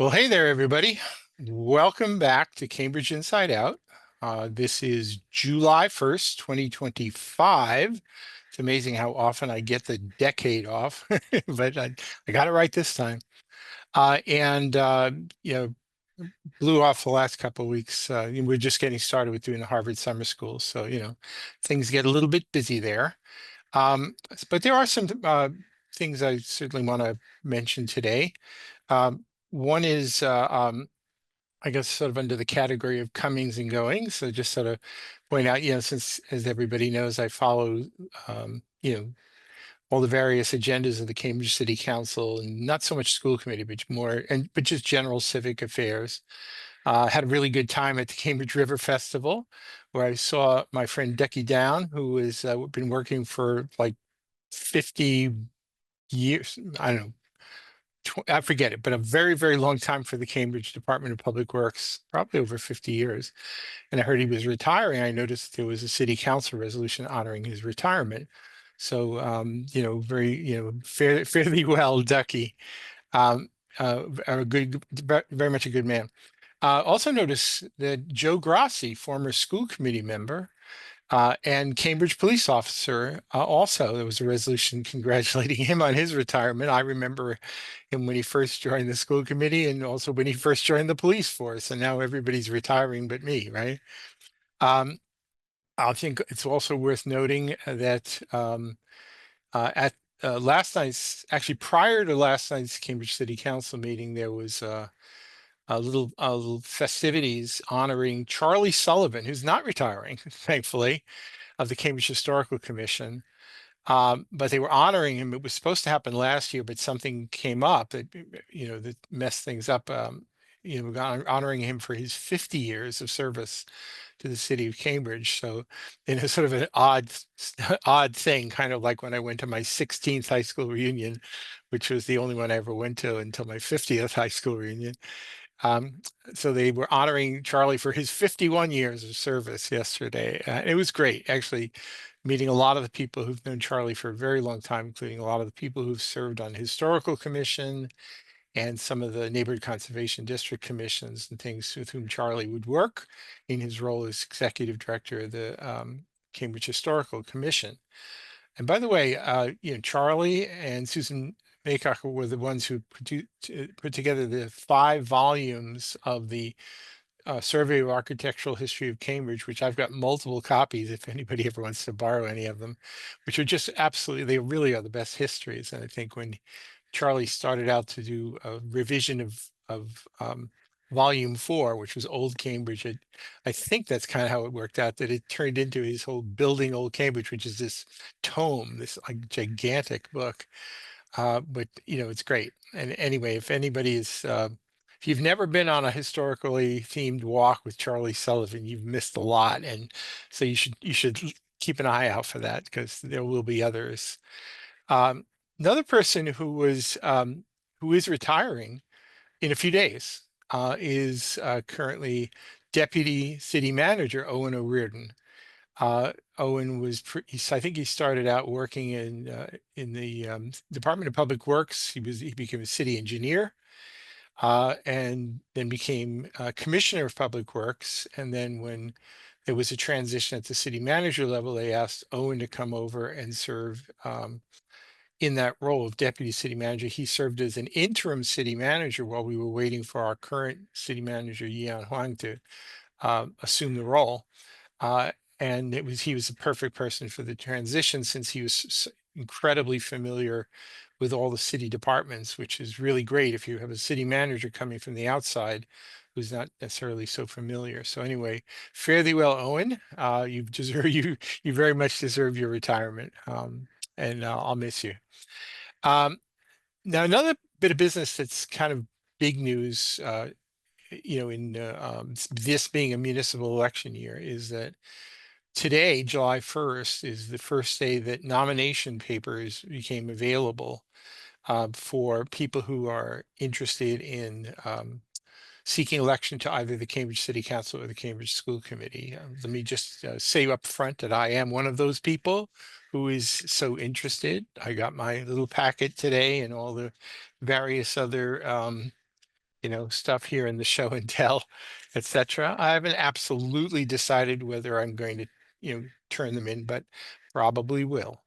Well, hey there, everybody. Welcome back to Cambridge Inside Out. This is July 1st, 2025. It's amazing how often I get the decade off, but I got it right this time. And you know, blew off the last couple of weeks. We're just getting started with doing the Harvard Summer School. So, things get a little bit busy there. But there are some things I certainly want to mention today. One is I guess sort of under the category of comings and goings. So just sort of point out, since as everybody knows, I follow, um, you know, all the various agendas of the Cambridge City Council, and not so much school committee, but just general civic affairs. Had a really good time at the Cambridge River Festival, where I saw my friend Ducky Down, who has been working for like 50 years. I don't know, I forget it, but a very, very long time for the Cambridge Department of Public Works, probably over 50 years. And I heard he was retiring. I noticed there was a city council resolution honoring his retirement. So, very, fairly well, Ducky. Um, a good, very much a good man. Also notice that Joe Grassi, former school committee member, and Cambridge police officer, also, there was a resolution congratulating him on his retirement. I remember him when he first joined the school committee and also when he first joined the police force. And now everybody's retiring but me, right? Um, I think it's also worth noting that at last night's, actually prior to last night's Cambridge City Council meeting, there was a little festivities honoring Charlie Sullivan, who's not retiring, thankfully, of the Cambridge Historical Commission. But they were honoring him. It was supposed to happen last year, but something came up that messed things up. Honoring him for his 50 years of service to the city of Cambridge. So, in a sort of an odd thing, kind of like when I went to my 16th high school reunion, which was the only one I ever went to until my 50th high school reunion. Um, so they were honoring Charlie for his 51 years of service yesterday. It was great, actually, meeting a lot of the people who've known Charlie for a very long time, including a lot of the people who've served on historical commission and some of the neighborhood conservation district commissions and things with whom Charlie would work in his role as executive director of the Cambridge Historical Commission. And by the way, Charlie and Susan Maycock were the ones who put together the 5 volumes of the Survey of Architectural History of Cambridge, which I've got multiple copies if anybody ever wants to borrow any of them, which are just absolutely, they really are the best histories. And I think when Charlie started out to do a revision of volume 4, which was Old Cambridge, I think that's kind of how it worked out, that it turned into his whole Building Old Cambridge, which is this tome, this like gigantic book. But it's great. And anyway, if you've never been on a historically themed walk with Charlie Sullivan, you've missed a lot. And so you should keep an eye out for that because there will be others. Um, Another person who is retiring in a few days is currently Deputy City Manager Owen O'Riordan. Owen I think he started out working in the Department of Public Works. He became a city engineer, and then became Commissioner of Public Works. And then when there was a transition at the city manager level, they asked Owen to come over and serve in that role of deputy city manager. He served as an interim city manager while we were waiting for our current city manager, Yian Huang, to assume the role. Uh, and he was the perfect person for the transition since he was incredibly familiar with all the city departments, which is really great if you have a city manager coming from the outside who's not necessarily so familiar. So anyway, fare thee well, Owen. You very much deserve your retirement, and I'll miss you. Um, Now another bit of business that's kind of big news, in this being a municipal election year, is that today, July 1st, is the first day that nomination papers became available for people who are interested in seeking election to either the Cambridge City Council or the Cambridge School Committee. Let me just say up front that I am one of those people who is so interested. I got my little packet today and all the various other stuff here in the show and tell, etc. I haven't absolutely decided whether I'm going to, turn them in, but probably will.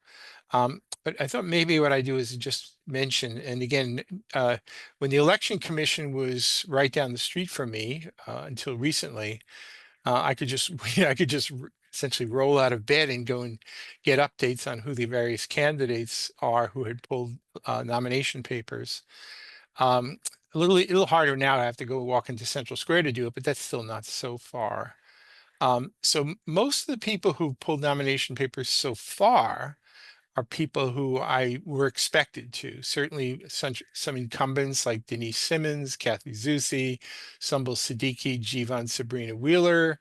But I thought maybe what I do is just mention, and again, when the election commission was right down the street from me until recently, I could just I could just essentially roll out of bed and go and get updates on who the various candidates are who had pulled nomination papers. Um, a little harder now. I have to go walk into Central Square to do it, but that's still not so far. So most of the people who pulled nomination papers so far are people who I were expected to. Certainly some incumbents like Denise Simmons, Kathy Zusi, Sumbul Siddiqui, Jivan Sabrina Wheeler,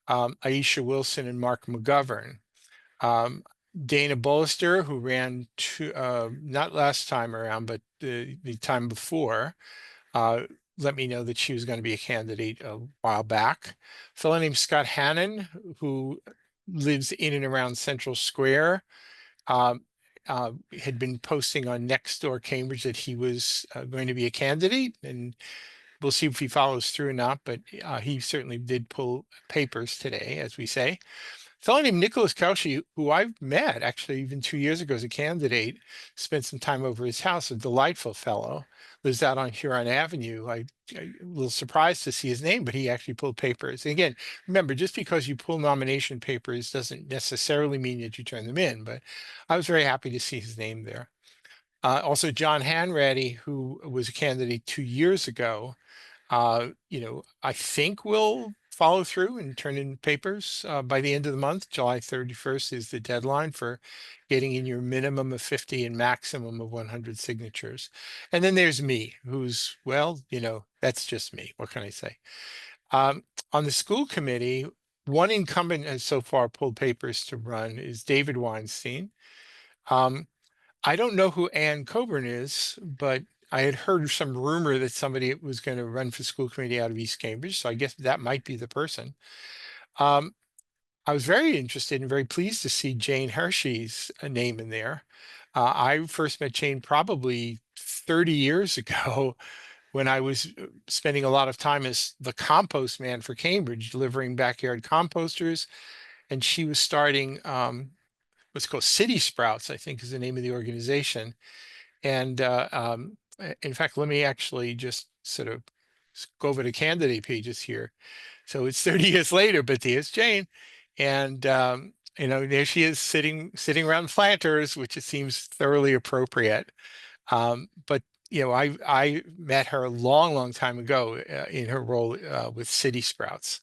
Aisha Wilson, and Mark McGovern. Um, Dana Bollister, who ran not last time around, but the time before, uh, let me know that she was going to be a candidate a while back. A fellow named Scott Hannon, who lives in and around Central Square, um, had been posting on Nextdoor Cambridge that he was going to be a candidate, and we'll see if he follows through or not, but he certainly did pull papers today, as we say. A fellow named Nicholas Kaushi, who I've met actually even 2 years ago as a candidate, spent some time over his house, a delightful fellow, lives out on Huron Avenue. A little surprised to see his name, but he actually pulled papers. And again, remember, just because you pull nomination papers doesn't necessarily mean that you turn them in, but I was very happy to see his name there. Also, John Hanratty, who was a candidate 2 years ago, I think we'll follow through and turn in papers by the end of the month. July 31st is the deadline for getting in your minimum of 50 and maximum of 100 signatures. And then there's me, who's, well, that's just me. What can I say? On the school committee, one incumbent has so far pulled papers to run is David Weinstein. Um, I don't know who Ann Coburn is, but I had heard some rumor that somebody was going to run for school committee out of East Cambridge, so I guess that might be the person. Um, I was very interested and very pleased to see Jane Hershey's name in there. I first met Jane probably 30 years ago when I was spending a lot of time as the compost man for Cambridge, delivering backyard composters, and she was starting what's called City Sprouts, I think is the name of the organization. And in fact, let me actually just sort of go over to candidate pages here. So it's 30 years later, but there's Jane. And there she is sitting around planters, which it seems thoroughly appropriate. But I met her a long, long time ago in her role with City Sprouts.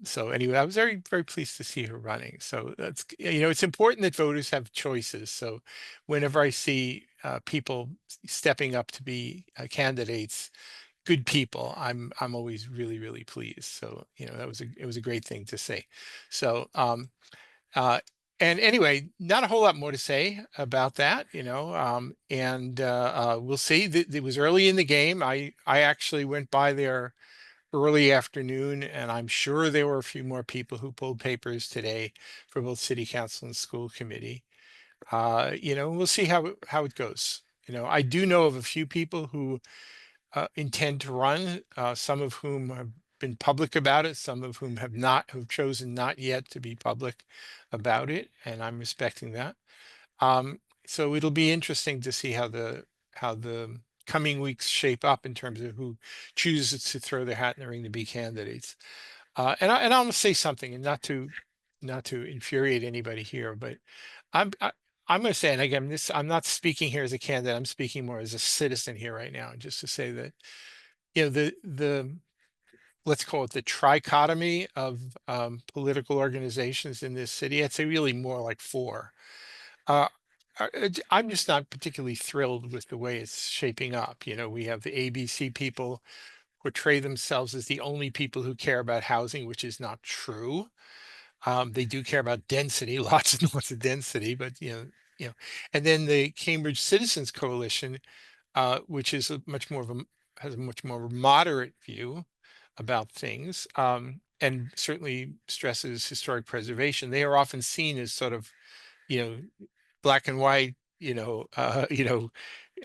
So anyway, I was very, very pleased to see her running. So it's important that voters have choices. So whenever I see people stepping up to be candidates, good people, I'm always really, really pleased. So it was a great thing to say. So uh, and anyway, not a whole lot more to say about that, and we'll see. It was early in the game. I actually went by there early afternoon, and I'm sure there were a few more people who pulled papers today for both city council and school committee. We'll see how it goes. I do know of a few people who intend to run, some of whom have been public about it, some of whom have chosen not yet to be public about it, and I'm respecting that. So it'll be interesting to see how the coming weeks shape up in terms of who chooses to throw their hat in the ring to be candidates. And I'm gonna say something, and not to infuriate anybody here, but I'm going to say, and again, I'm not speaking here as a candidate. I'm speaking more as a citizen here right now, just to say that the let's call it the trichotomy of political organizations in this city. I'd say really more like four. Uh, I'm just not particularly thrilled with the way it's shaping up. We have the ABC people portray themselves as the only people who care about housing, which is not true. They do care about density, lots and lots of density, but and then the Cambridge Citizens Coalition, which is has a much more moderate view about things, and certainly stresses historic preservation. They are often seen as sort of, you know, black and white,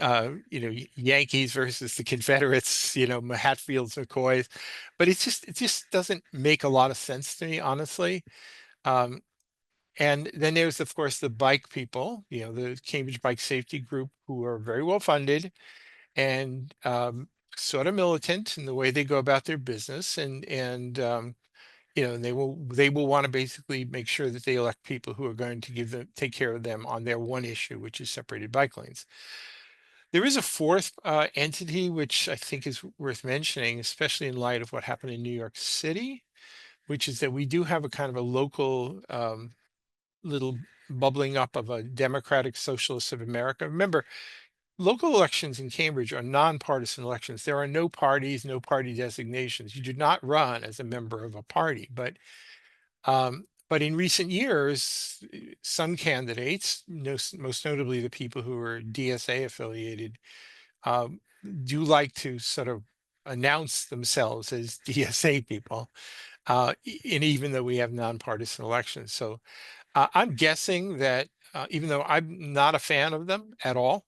Yankees versus the Confederates, Hatfields, McCoys, but it just doesn't make a lot of sense to me, honestly. Um, and then there's, of course, the bike people, the Cambridge Bike Safety Group, who are very well funded and sort of militant in the way they go about their business, and they will want to basically make sure that they elect people who are going to take care of them on their one issue, which is separated bike lanes. There is a fourth entity which I think is worth mentioning, especially in light of what happened in New York City, which is that we do have a kind of a local little bubbling up of a Democratic Socialists of America. Remember, local elections in Cambridge are nonpartisan elections. There are no parties, no party designations. You do not run as a member of a party. But in recent years, some candidates, most notably the people who are DSA affiliated, um, do like to sort of announce themselves as DSA people, and even though we have nonpartisan elections. So I'm guessing that even though I'm not a fan of them at all,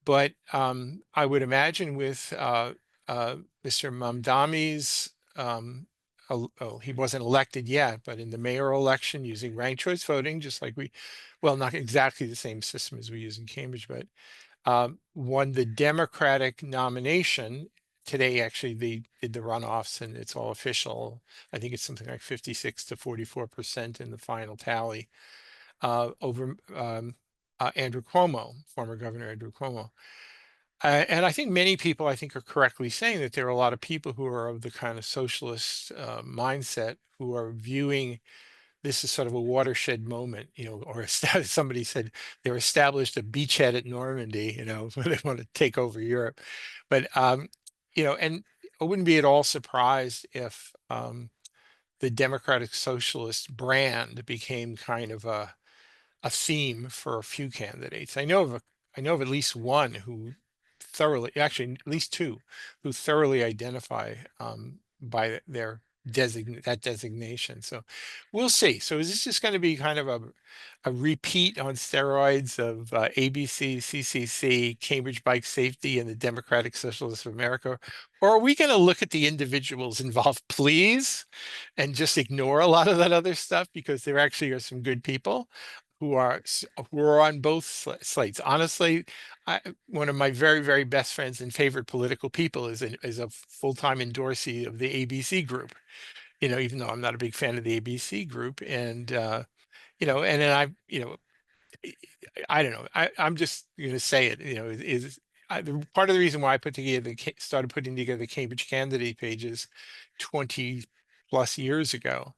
but I would imagine with uh, Mr. Mamdami's, he wasn't elected yet, but in the mayoral election using ranked choice voting, just like well, not exactly the same system as we use in Cambridge, but won the Democratic nomination. Today, actually, they did the runoffs and it's all official. I think it's something like 56 to 44% in the final tally over Andrew Cuomo, former Governor Andrew Cuomo. And I think many people, I think, are correctly saying that there are a lot of people who are of the kind of socialist mindset who are viewing this as sort of a watershed moment, or somebody said they established a beachhead at Normandy, when they want to take over Europe. But, and I wouldn't be at all surprised if the Democratic Socialist brand became kind of a theme for a few candidates. I know of at least one who actually at least two, who thoroughly identify by that designation. So we'll see. So is this just going to be kind of a repeat on steroids of ABC, CCC, Cambridge Bike Safety, and the Democratic Socialists of America? Or are we going to look at the individuals involved, please, and just ignore a lot of that other stuff because there actually are some good people who are on both slates. Honestly, one of my very, very best friends and favorite political people is a full-time endorsee of the ABC group. Even though I'm not a big fan of the ABC group, and and then I don't know. I'm just going to say it. Part of the reason why I started putting together Cambridge candidate pages 20 plus years ago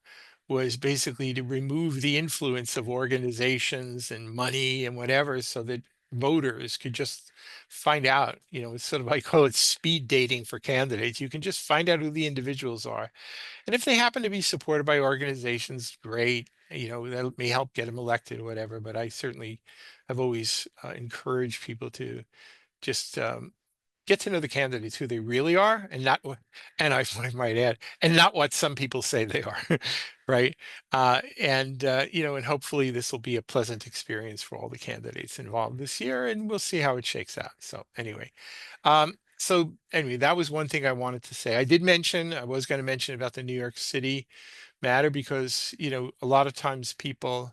was basically to remove the influence of organizations and money and whatever, so that voters could just find out. It's sort of, I call it speed dating for candidates. You can just find out who the individuals are, and if they happen to be supported by organizations, great. That may help get them elected or whatever. But I certainly have always encouraged people to just get to know the candidates, who they really are, and not what, and I might add, and not what some people say they are, right? And hopefully this will be a pleasant experience for all the candidates involved this year, and we'll see how it shakes out. So anyway, that was one thing I wanted to say. I was going to mention about the New York City matter because, a lot of times people,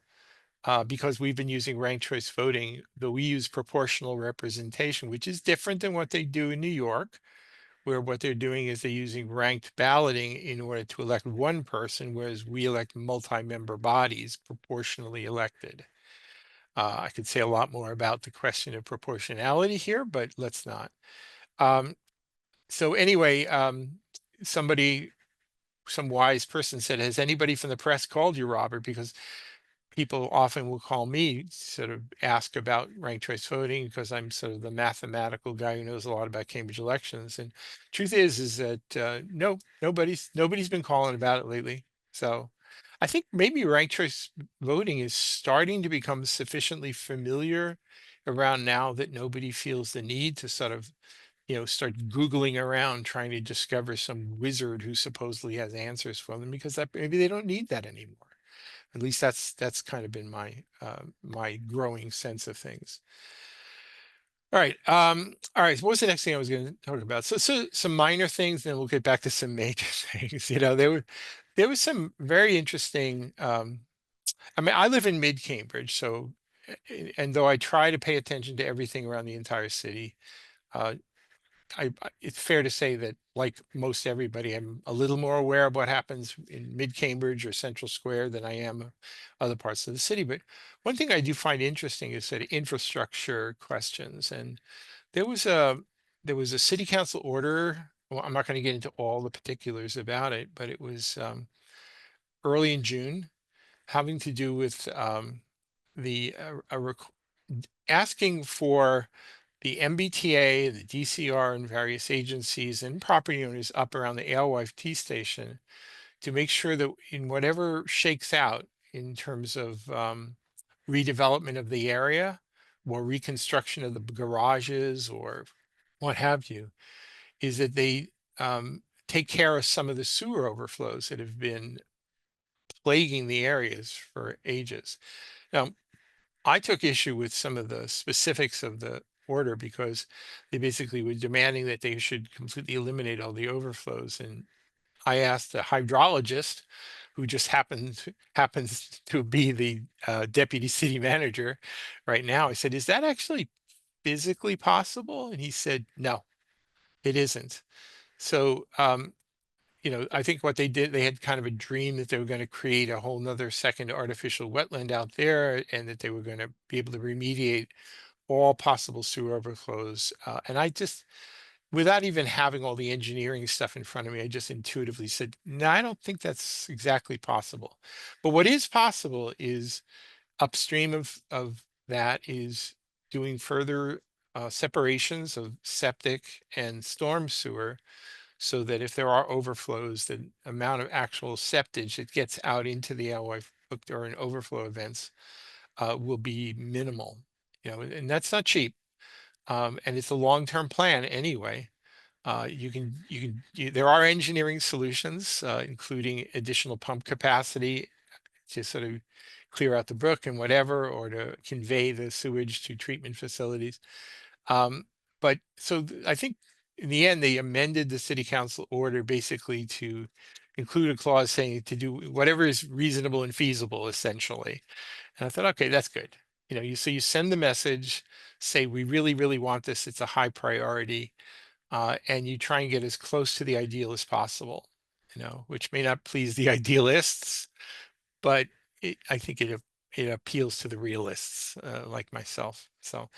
because we've been using ranked choice voting, though we use proportional representation, which is different than what they do in New York, where what they're doing is they're using ranked balloting in order to elect one person, whereas we elect multi-member bodies proportionally elected. I could say a lot more about the question of proportionality here, but let's not. So anyway, some wise person said, has anybody from the press called you, Robert? Because people often will call me, sort of ask about ranked choice voting, because I'm sort of the mathematical guy who knows a lot about Cambridge elections. And truth is that no, nobody's been calling about it lately. So I think maybe ranked choice voting is starting to become sufficiently familiar around now that nobody feels the need to sort of start Googling around trying to discover some wizard who supposedly has answers for them, because that maybe they don't need that anymore. At least that's kind of been my growing sense of things. All right. So what was the next thing I was going to talk about? So some minor things, then we'll get back to some major things. There was some very interesting. I mean, I live in mid Cambridge, so and though I try to pay attention to everything around the entire city, uh, it's fair to say that, like most everybody, I'm a little more aware of what happens in mid Cambridge or Central Square than I am of other parts of the city. But one thing I do find interesting is that infrastructure questions, and there was a there was a city council order. Well, I'm not going to get into all the particulars about it, but it was early in June, having to do with the asking for the MBTA, the DCR, and various agencies and property owners up around the Alewife T station to make sure that in whatever shakes out in terms of redevelopment of the area or reconstruction of the garages or what have you, is that they take care of some of the sewer overflows that have been plaguing the areas for ages. Now, I took issue with some of the specifics of the order because they basically were demanding that they should completely eliminate all the overflows. And I asked the hydrologist, who just happens to be the deputy city manager right now. I said, "Is that actually physically possible?" And he said, "No, it isn't." So, I think what they did, they had kind of a dream that they were going to create a whole nother second artificial wetland out there and that they were going to be able to remediate all possible sewer overflows. And I just, without even having all the engineering stuff in front of me, I just intuitively said, no, I don't think that's exactly possible. But what is possible is upstream of that is doing further separations of septic and storm sewer so that if there are overflows, the amount of actual septage that gets out into the Alewife during overflow events will be minimal. And that's not cheap. And it's a long-term plan anyway. There are engineering solutions, including additional pump capacity to sort of clear out the brook and whatever, or to convey the sewage to treatment facilities. But I think in the end, they amended the city council order basically to include a clause saying to do whatever is reasonable and feasible, essentially. And I thought, okay, that's good. So you send the message, say, we really, really want this. It's a high priority. And you try and get as close to the ideal as possible, which may not please the idealists, but I think it appeals to the realists like myself. So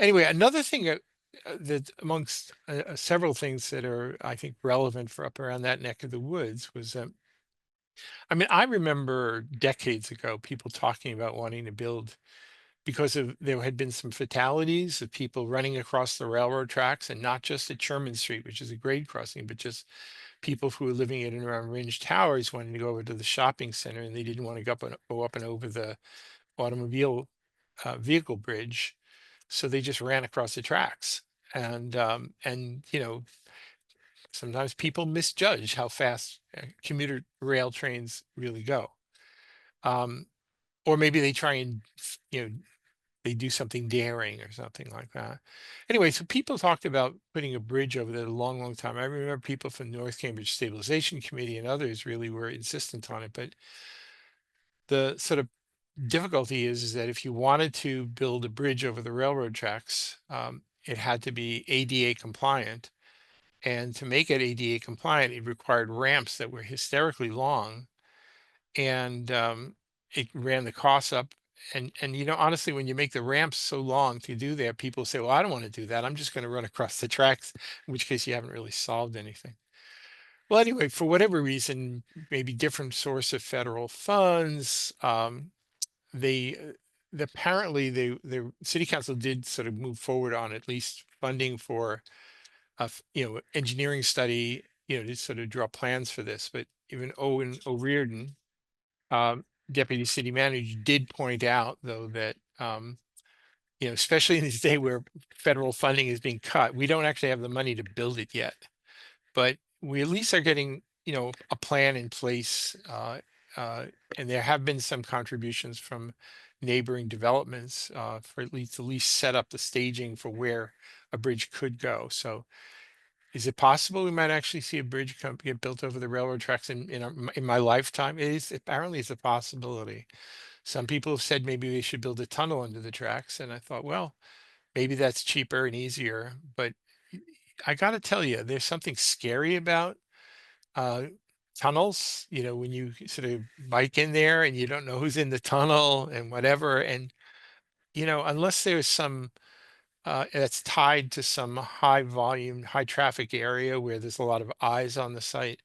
anyway, another thing that amongst several things that are, I think, relevant for up around that neck of the woods was, I mean, I remember decades ago people talking about wanting to build because there had been some fatalities of people running across the railroad tracks, and not just at Sherman Street, which is a grade crossing, but just people who were living in and around Ringe Towers wanting to go over to the shopping center, and they didn't want to go up and over the automobile vehicle bridge, so they just ran across the tracks. And sometimes people misjudge how fast commuter rail trains really go. Um, or maybe they try and they do something daring or something like that. Anyway, so people talked about putting a bridge over there a long, long time. I remember people from North Cambridge Stabilization Committee and others really were insistent on it. But the sort of difficulty is that if you wanted to build a bridge over the railroad tracks, it had to be ADA compliant. And to make it ADA compliant, it required ramps that were hysterically long, and it ran the costs up. And honestly, when you make the ramps so long to do that, people say, well, I don't want to do that. I'm just going to run across the tracks, in which case you haven't really solved anything. Well, anyway, for whatever reason, maybe different source of federal funds, they apparently the city council did sort of move forward on at least funding for engineering study, to sort of draw plans for this. But even Owen O'Riordan, deputy city manager, did point out, though, that especially in this day where federal funding is being cut, we don't actually have the money to build it yet, but we at least are getting a plan in place, and there have been some contributions from neighboring developments for at least set up the staging for where a bridge could go. So is it possible we might actually see a bridge get built over the railroad tracks in my lifetime? It is apparently it's a possibility. Some people have said maybe we should build a tunnel under the tracks, and I thought, well, maybe that's cheaper and easier. But I got to tell you, there's something scary about uh, tunnels. You know, when you sort of bike in there and you don't know who's in the tunnel and whatever, and unless there's some that's tied to some high volume, high traffic area where there's a lot of eyes on the site.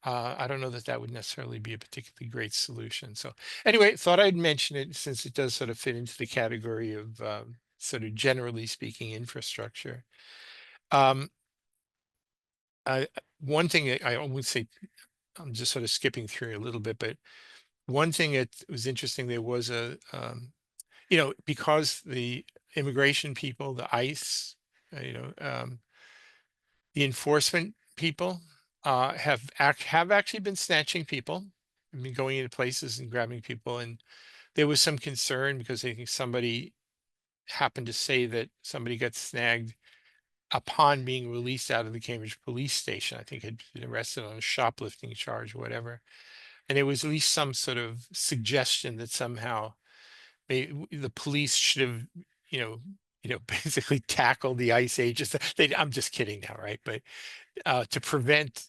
I don't know that that would necessarily be a particularly great solution. So anyway, thought I'd mention it since it does sort of fit into the category of sort of generally speaking infrastructure. Um, I, one thing I would say, I'm just sort of skipping through a little bit, but one thing that was interesting, there was because the immigration people, the ICE, the enforcement people have actually been snatching people. I mean, going into places and grabbing people, and there was some concern because I think somebody happened to say that somebody got snagged upon being released out of the Cambridge police station. I think had been arrested on a shoplifting charge or whatever, and there was at least some sort of suggestion that somehow the police should have, you know, basically tackled the ICE agents. I'm just kidding now, right? But to prevent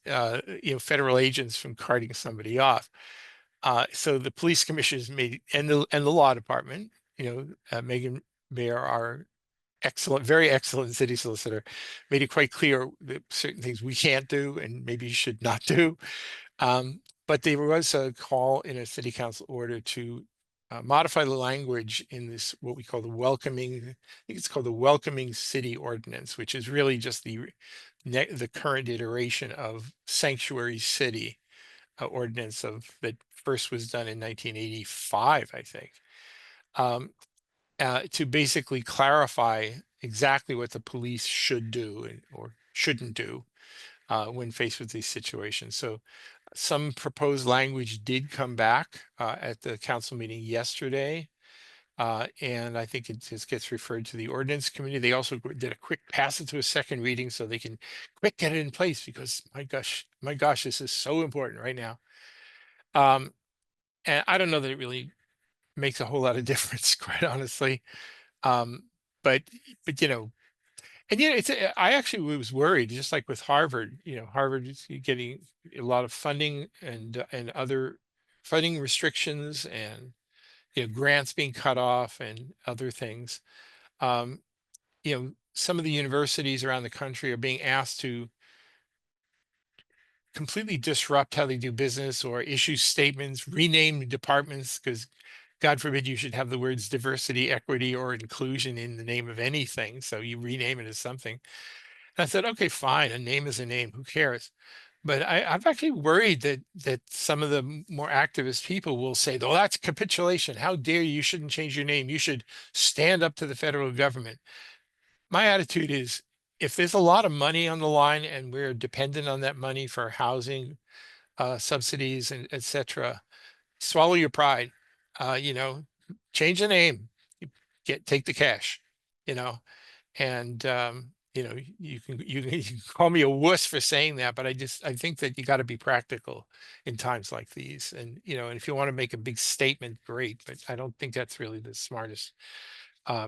federal agents from carting somebody off. So the police commissioners made and the law department, Megan Mayer, our excellent, very excellent city solicitor, made it quite clear that certain things we can't do and maybe should not do. But there was a call in a city council order to modify the language in this, what we call I think it's called the Welcoming City Ordinance, which is really just the current iteration of sanctuary city ordinance that first was done in 1985, I think, to basically clarify exactly what the police should do or shouldn't do when faced with these situations. So some proposed language did come back at the council meeting yesterday. And I think it just gets referred to the ordinance committee. They also did a quick pass it to a second reading so they can quick get it in place because my gosh, this is so important right now. And I don't know that it really makes a whole lot of difference, quite honestly. Um, but and I actually was worried, just like with Harvard. Harvard is getting a lot of funding and other funding restrictions and grants being cut off and other things. Um, some of the universities around the country are being asked to completely disrupt how they do business or issue statements, rename departments, because God forbid you should have the words diversity, equity, or inclusion in the name of anything. So you rename it as something. And I said, okay, fine, a name is a name, who cares? But I'm actually worried that some of the more activist people will say, oh, that's capitulation. How dare you? You shouldn't change your name. You should stand up to the federal government. My attitude is, if there's a lot of money on the line and we're dependent on that money for housing subsidies and et cetera, swallow your pride. Uh, you know, Change the name, take the cash. You know, and you can call me a wuss for saying that, but I think that you got to be practical in times like these. And and if you want to make a big statement, great, but I don't think that's really the smartest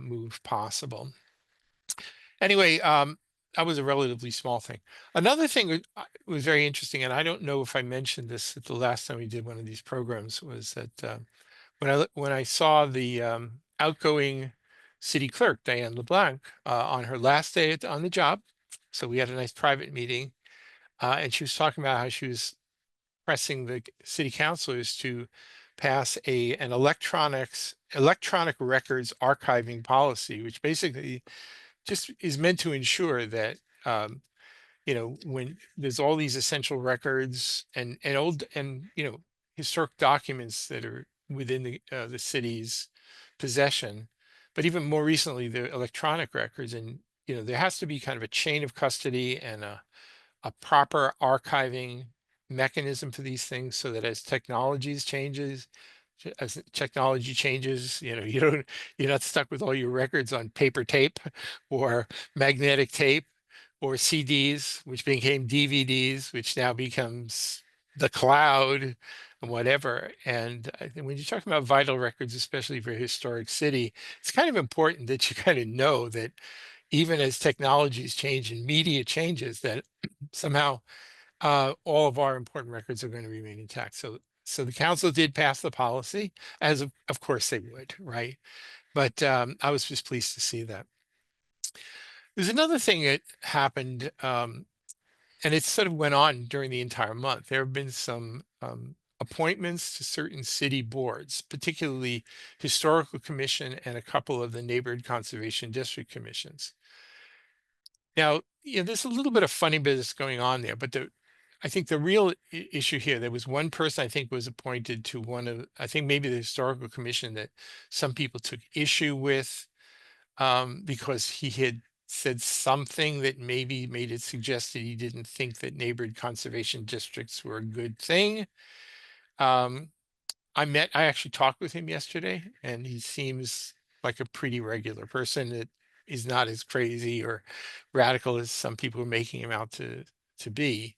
move possible. Anyway, that was a relatively small thing. Another thing was very interesting, and I don't know if I mentioned this at the last time we did one of these programs, was that when I saw the outgoing city clerk, Diane LeBlanc, on her last day on the job, so we had a nice private meeting, and she was talking about how she was pressing the city councilors to pass an electronic records archiving policy, which basically just is meant to ensure that when there's all these essential records and old and historic documents that are within the city's possession, but even more recently the electronic records, and there has to be kind of a chain of custody and a proper archiving mechanism for these things so that as technologies changes, as technology changes, you're not stuck with all your records on paper tape or magnetic tape or CDs, which became DVDs, which now becomes the cloud and whatever. And I think when you're talking about vital records, especially for a historic city, it's kind of important that you kind of know that even as technologies change and media changes, that somehow all of our important records are going to remain intact. So the council did pass the policy, as of course they would, right? But I was just pleased to see that. There's another thing that happened, and it sort of went on during the entire month. There have been some appointments to certain city boards, particularly Historical Commission and a couple of the neighborhood conservation district commissions. Now, there's a little bit of funny business going on there, but I think the real issue here, there was one person I think was appointed to one of, I think maybe the Historical Commission that some people took issue with because he had said something that maybe made it suggest that he didn't think that neighborhood conservation districts were a good thing. I actually talked with him yesterday, and he seems like a pretty regular person that is not as crazy or radical as some people are making him out to be.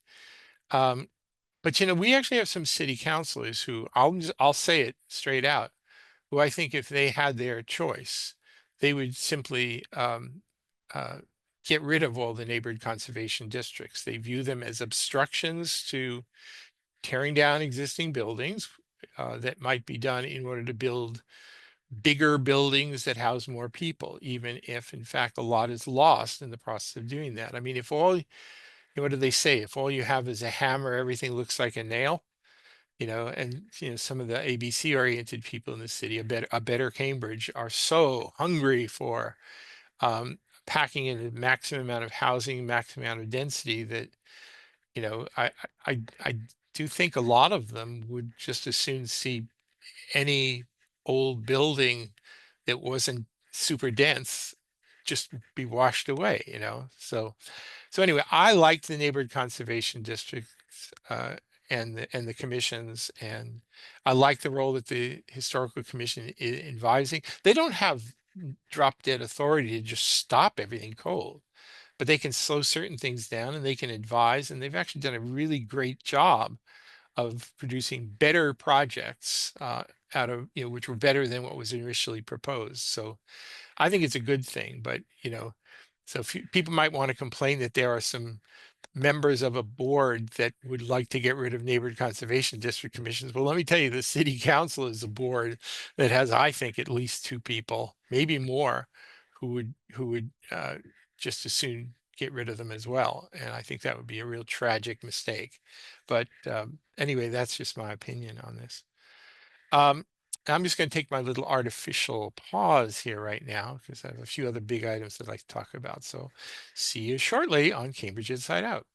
But we actually have some city councilors who I'll say it straight out, who I think if they had their choice, they would simply uh, get rid of all the neighborhood conservation districts. They view them as obstructions to tearing down existing buildings that might be done in order to build bigger buildings that house more people, even if in fact a lot is lost in the process of doing that. I mean, if all, what do they say? If all you have is a hammer, everything looks like a nail. And some of the ABC oriented people in the city, a better Cambridge, are so hungry for packing in a maximum amount of housing, maximum amount of density that I do think a lot of them would just as soon see any old building that wasn't super dense just be washed away. So anyway, I liked the neighborhood conservation districts and the commissions, and I like the role that the historical commission is advising. They don't have drop dead authority to just stop everything cold, but they can slow certain things down and they can advise, and they've actually done a really great job of producing better projects out of which were better than what was initially proposed. So I think it's a good thing, but so people might want to complain that there are some members of a board that would like to get rid of neighborhood conservation district commissions. Well, let me tell you, the city council is a board that has, I think, at least two people, maybe more, who would just as soon get rid of them as well. And I think that would be a real tragic mistake. But anyway, that's just my opinion on this. I'm just going to take my little artificial pause here right now because I have a few other big items I'd like to talk about. So see you shortly on Cambridge Inside Out.